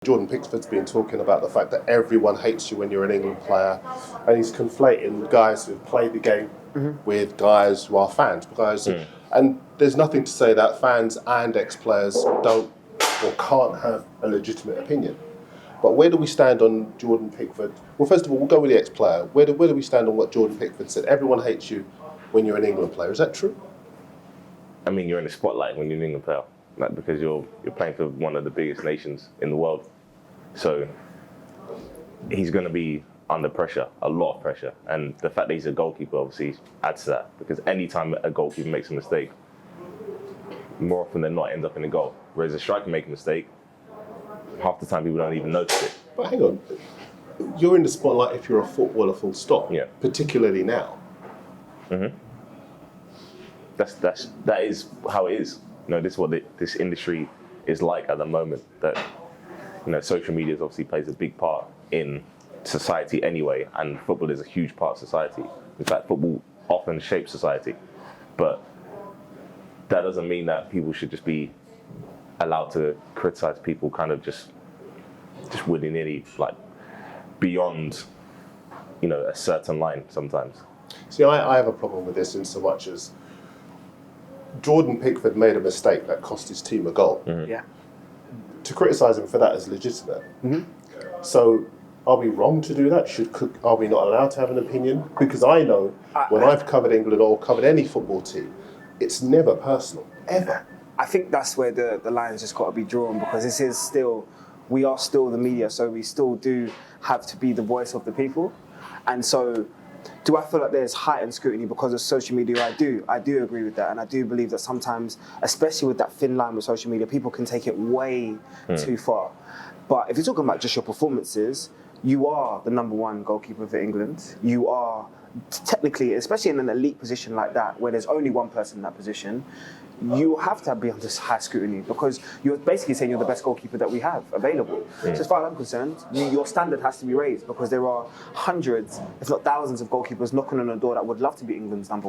Jordan Pickford's been talking about the fact that everyone hates you when you're an England player, and he's conflating guys who've played the game with guys who are fans. And there's nothing to say that fans and ex-players don't or can't have a legitimate opinion. But where do we stand on Jordan Pickford? Well, first of all, we'll go with the ex-player. Where do we stand on what Jordan Pickford said? Everyone hates you when you're an England player. Is that true? I mean, you're in the spotlight when you're an England player, like, because you're playing for one of the biggest nations in the world. So he's going to be under pressure, a lot of pressure. And the fact that he's a goalkeeper obviously adds to that, because any time a goalkeeper makes a mistake, more often than not ends up in a goal. Whereas a striker make a mistake, half the time people don't even notice it. But hang on, you're in the spotlight if you're a footballer, full stop. Yeah. Particularly now. Mm-hmm. That is how it is. You know, this is what this industry is like at the moment. That, you know, social media obviously plays a big part in society anyway, and football is a huge part of society. In fact, football often shapes society. But that doesn't mean that people should just be allowed to criticize people kind of just willy-nilly, like beyond, you know, a certain line sometimes. See, I have a problem with this in so much as Jordan Pickford made a mistake that cost his team a goal. Mm-hmm. Yeah. To criticise him for that is legitimate. Mm-hmm. So are we wrong to do that? Are we not allowed to have an opinion? Because I know when I've covered England or covered any football team, it's never personal, ever. I think that's where the line's just got to be drawn, because we are still the media, so we still do have to be the voice of the people. And so, do I feel like there's heightened scrutiny because of social media? I do agree with that, and I do believe that sometimes, especially with that thin line with social media, people can take it way too far. But if you're talking about just your performances, you are the number one goalkeeper for England. You are technically, especially in an elite position like that, where there's only one person in that position, you have to be under high scrutiny, because you're basically saying you're the best goalkeeper that we have available. So as far as I'm concerned, your standard has to be raised, because there are hundreds, if not thousands, of goalkeepers knocking on the door that would love to be England's number one.